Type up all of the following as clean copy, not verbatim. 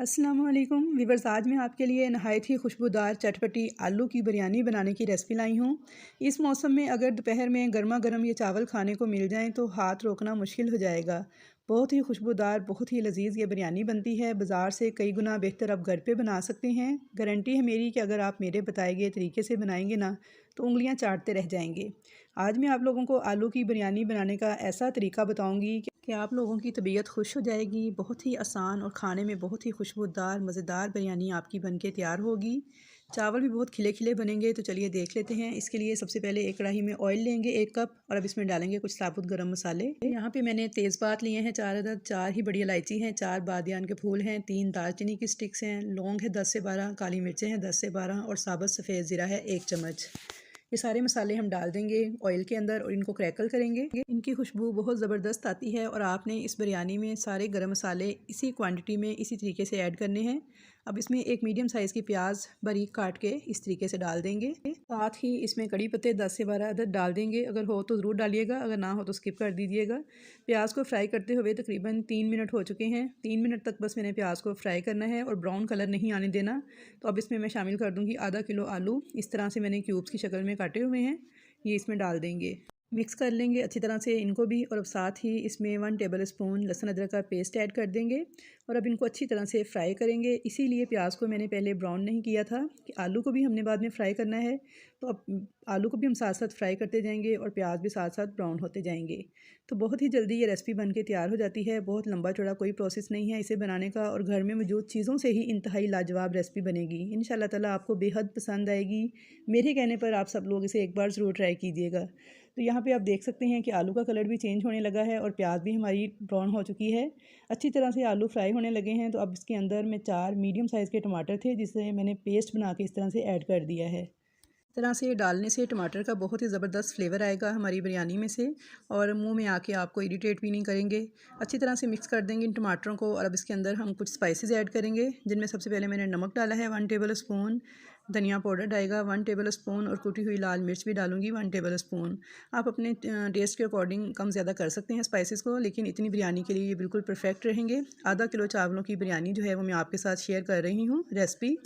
अस्सलाम वालेकुम वीवर्स। आज मैं आपके लिए नहायत ही खुशबूदार चटपटी आलू की बिरयानी बनाने की रेसिपी लाई हूँ। इस मौसम में अगर दोपहर में गर्मा गर्म ये चावल खाने को मिल जाएं तो हाथ रोकना मुश्किल हो जाएगा। बहुत ही खुशबूदार, बहुत ही लजीज ये बिरयानी बनती है। बाज़ार से कई गुना बेहतर आप घर पे बना सकते हैं। गारंटी है मेरी कि अगर आप मेरे बताए गए तरीके से बनाएंगे ना तो उंगलियां चाटते रह जाएंगे। आज मैं आप लोगों को आलू की बिरयानी बनाने का ऐसा तरीका बताऊंगी कि आप लोगों की तबीयत खुश हो जाएगी। बहुत ही आसान और खाने में बहुत ही खुशबूदार मज़ेदार बिरयानी आपकी बनके तैयार होगी। चावल भी बहुत खिले खिले बनेंगे। तो चलिए देख लेते हैं। इसके लिए सबसे पहले एक कढ़ाई में ऑयल लेंगे 1 कप, और अब इसमें डालेंगे कुछ साबुत गरम मसाले। यहाँ पे मैंने तेज़पात लिए हैं 4 अदद, 4 ही बड़ी इलायची हैं, 4 बादियान के फूल हैं, 3 दालचीनी की स्टिक्स हैं, लौंग है 10 से 12, काली मिर्चें हैं 10 से 12 और साबुत सफ़ेद ज़ीरा है 1 चम्मच। ये सारे मसाले हम डाल देंगे ऑयल के अंदर और इनको क्रैकल करेंगे। इनकी खुशबू बहुत ज़बरदस्त आती है और आपने इस बिरयानी में सारे गरम मसाले इसी क्वांटिटी में इसी तरीके से ऐड करने हैं। अब इसमें एक मीडियम साइज़ की प्याज बारीक काट के इस तरीके से डाल देंगे। साथ ही इसमें कड़ी पत्ते 10 से 12 अदद डाल देंगे। अगर हो तो ज़रूर डालिएगा, अगर ना हो तो स्किप कर दीजिएगा। प्याज को फ्राई करते हुए तकरीबन 3 मिनट हो चुके हैं। 3 मिनट तक बस मैंने प्याज को फ्राई करना है और ब्राउन कलर नहीं आने देना। तो अब इसमें मैं शामिल कर दूँगी आधा किलो आलू। इस तरह से मैंने क्यूब्स की शक्ल में काटे हुए हैं, ये इसमें डाल देंगे। मिक्स कर लेंगे अच्छी तरह से इनको भी। और अब साथ ही इसमें 1 टेबल स्पून लहसुन अदरक का पेस्ट ऐड कर देंगे और अब इनको अच्छी तरह से फ्राई करेंगे। इसीलिए प्याज को मैंने पहले ब्राउन नहीं किया था कि आलू को भी हमने बाद में फ्राई करना है। तो अब आलू को भी हम साथ साथ फ्राई करते जाएंगे और प्याज भी साथ साथ ब्राउन होते जाएंगे। तो बहुत ही जल्दी ये रेसिपी बन के तैयार हो जाती है। बहुत लंबा चौड़ा कोई प्रोसेस नहीं है इसे बनाने का, और घर में मौजूद चीज़ों से ही इंतहाई लाजवाब रेसिपी बनेगी। इंशाल्लाह ताला आपको बेहद पसंद आएगी। मेरे कहने पर आप सब लोग इसे एक बार ज़रूर ट्राई कीजिएगा। तो यहाँ पे आप देख सकते हैं कि आलू का कलर भी चेंज होने लगा है और प्याज भी हमारी ब्राउन हो चुकी है। अच्छी तरह से आलू फ्राई होने लगे हैं। तो अब इसके अंदर में 4 मीडियम साइज़ के टमाटर थे जिसे मैंने पेस्ट बना के इस तरह से ऐड कर दिया है। इस तरह से डालने से टमाटर का बहुत ही ज़बरदस्त फ्लेवर आएगा हमारी बिरयानी में से, और मुंह में आके आपको इरिटेट भी नहीं करेंगे। अच्छी तरह से मिक्स कर देंगे इन टमाटरों को। और अब इसके अंदर हम कुछ स्पाइसेस ऐड करेंगे, जिनमें सबसे पहले मैंने नमक डाला है 1 टेबल स्पून, धनिया पाउडर डालेगा 1 टेबल स्पून, और कुटी हुई लाल मिर्च भी डालूंगी 1 टेबल स्पून। आप अपने टेस्ट के अकॉर्डिंग कम ज़्यादा कर सकते हैं स्पाइसेस को, लेकिन इतनी बिरयानी के लिए ये बिल्कुल परफेक्ट रहेंगे। आधा किलो चावलों की बिरयानी जो है वो मैं आपके साथ शेयर कर रही हूँ रेसिपी।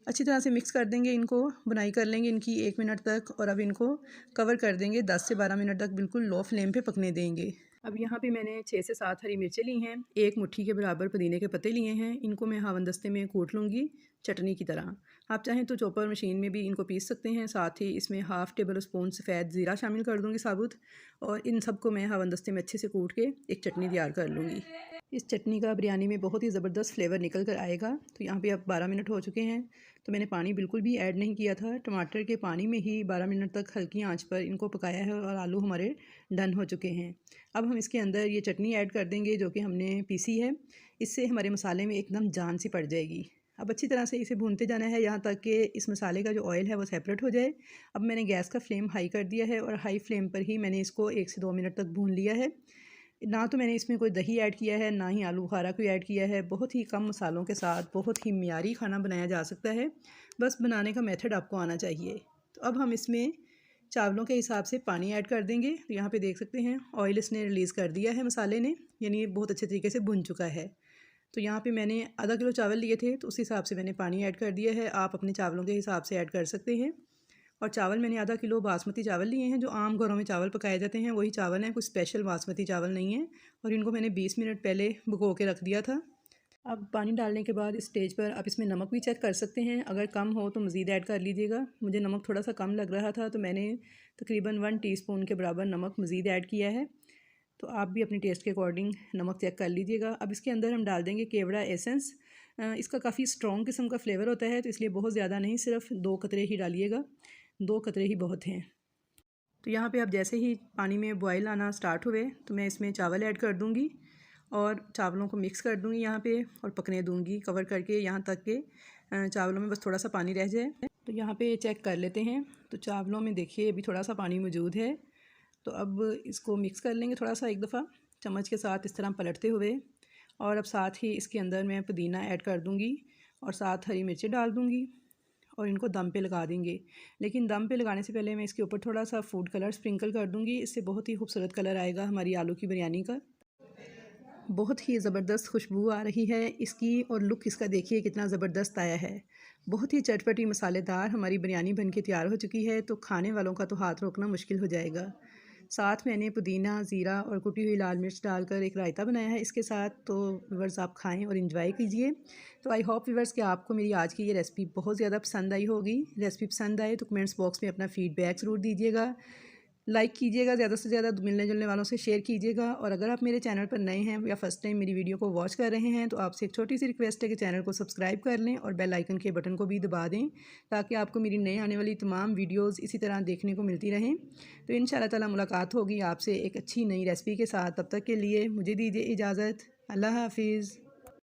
अच्छी तरह से मिक्स कर देंगे इनको, बुनाई कर लेंगे इनकी 1 मिनट तक, और अब इनको कवर कर देंगे 10 से 12 मिनट तक बिल्कुल लो फ्लेम पे पकने देंगे। अब यहाँ पे मैंने 6 से 7 हरी मिर्चें ली हैं, 1 मुट्ठी के बराबर पुदीने के पत्ते लिए हैं। इनको मैं हावनदस्ते में कूट लूँगी चटनी की तरह। आप चाहें तो चॉपर मशीन में भी इनको पीस सकते हैं। साथ ही इसमें हाफ़ टेबल स्पून सफ़ेद ज़ीरा शामिल कर दूँगी साबुत, और इन सबको मैं हावनदस्ते में अच्छे से कूट के एक चटनी तैयार कर लूँगी। इस चटनी का बिरयानी में बहुत ही ज़बरदस्त फ्लेवर निकल कर आएगा। तो यहाँ पे अब 12 मिनट हो चुके हैं। तो मैंने पानी बिल्कुल भी ऐड नहीं किया था, टमाटर के पानी में ही 12 मिनट तक हल्की आंच पर इनको पकाया है और आलू हमारे डन हो चुके हैं। अब हम इसके अंदर ये चटनी ऐड कर देंगे जो कि हमने पीसी है। इससे हमारे मसाले में एकदम जान सी पड़ जाएगी। अब अच्छी तरह से इसे भूनते जाना है यहाँ तक कि इस मसाले का जो ऑयल है वो सेपरेट हो जाए। अब मैंने गैस का फ्लेम हाई कर दिया है और हाई फ्लेम पर ही मैंने इसको 1 से 2 मिनट तक भून लिया है। ना तो मैंने इसमें कोई दही ऐड किया है, ना ही आलू बुखारा कोई ऐड किया है। बहुत ही कम मसालों के साथ बहुत ही मियारी खाना बनाया जा सकता है। बस बनाने का मेथड आपको आना चाहिए। तो अब हम इसमें चावलों के हिसाब से पानी ऐड कर देंगे। तो यहाँ पे देख सकते हैं ऑयल इसने रिलीज़ कर दिया है मसाले ने, यानी बहुत अच्छे तरीके से भुन चुका है। तो यहाँ पे मैंने आधा किलो चावल लिए थे तो उस हिसाब से मैंने पानी ऐड कर दिया है। आप अपने चावलों के हिसाब से ऐड कर सकते हैं। और चावल मैंने आधा किलो बासमती चावल लिए हैं, जो आम घरों में चावल पकाए जाते हैं वही चावल हैं, कुछ स्पेशल बासमती चावल नहीं है। और इनको मैंने 20 मिनट पहले भिगो के रख दिया था। अब पानी डालने के बाद इस स्टेज पर आप इसमें नमक भी चेक कर सकते हैं। अगर कम हो तो मज़ीद ऐड कर लीजिएगा। मुझे नमक थोड़ा सा कम लग रहा था तो मैंने तकरीबन 1 टीस्पून के बराबर नमक मज़ीद ऐड किया है। तो आप भी अपने टेस्ट के अकॉर्डिंग नमक चेक कर लीजिएगा। अब इसके अंदर हम डाल देंगे केवड़ा एसेंस। इसका काफ़ी स्ट्रॉन्ग किस्म का फ्लेवर होता है, तो इसलिए बहुत ज़्यादा नहीं, सिर्फ 2 कतरे ही डालिएगा, 2 कतरे ही बहुत हैं। तो यहाँ पे अब जैसे ही पानी में बॉयल आना स्टार्ट हुए तो मैं इसमें चावल ऐड कर दूँगी और चावलों को मिक्स कर दूँगी यहाँ पे और पकने दूँगी कवर करके, यहाँ तक कि चावलों में बस थोड़ा सा पानी रह जाए। तो यहाँ पे चेक कर लेते हैं। तो चावलों में देखिए अभी थोड़ा सा पानी मौजूद है। तो अब इसको मिक्स कर लेंगे थोड़ा सा, एक दफ़ा चम्मच के साथ इस तरह पलटते हुए। और अब साथ ही इसके अंदर मैं पुदीना ऐड कर दूँगी और साथ हरी मिर्ची डाल दूँगी और इनको दम पे लगा देंगे। लेकिन दम पे लगाने से पहले मैं इसके ऊपर थोड़ा सा फूड कलर स्प्रिंकल कर दूँगी। इससे बहुत ही खूबसूरत कलर आएगा हमारी आलू की बिरयानी का। बहुत ही ज़बरदस्त खुशबू आ रही है इसकी और लुक इसका देखिए कितना ज़बरदस्त आया है। बहुत ही चटपटी मसालेदार हमारी बिरयानी बन के तैयार हो चुकी है, तो खाने वालों का तो हाथ रोकना मुश्किल हो जाएगा। साथ मैंने पुदीना, ज़ीरा और कुटी हुई लाल मिर्च डालकर एक रायता बनाया है इसके साथ, तो व्यूअर्स आप खाएँ और एंजॉय कीजिए। तो आई होप व्यूअर्स कि आपको मेरी आज की ये रेसिपी बहुत ज़्यादा पसंद आई होगी। रेसिपी पसंद आए तो कमेंट्स बॉक्स में अपना फ़ीडबैक ज़रूर दीजिएगा। लाइक कीजिएगा, ज़्यादा से ज़्यादा मिलने जुलने वालों से शेयर कीजिएगा, और अगर आप मेरे चैनल पर नए हैं या फर्स्ट टाइम मेरी वीडियो को वॉच कर रहे हैं तो आपसे एक छोटी सी रिक्वेस्ट है कि चैनल को सब्सक्राइब कर लें और बेल आइकन के बटन को भी दबा दें, ताकि आपको मेरी नई आने वाली तमाम वीडियोस इसी तरह देखने को मिलती रहें। तो इंशाल्लाह ताला मुलाकात होगी आपसे एक अच्छी नई रेसिपी के साथ। तब तक के लिए मुझे दीजिए इजाज़त। अल्लाह हाफिज़।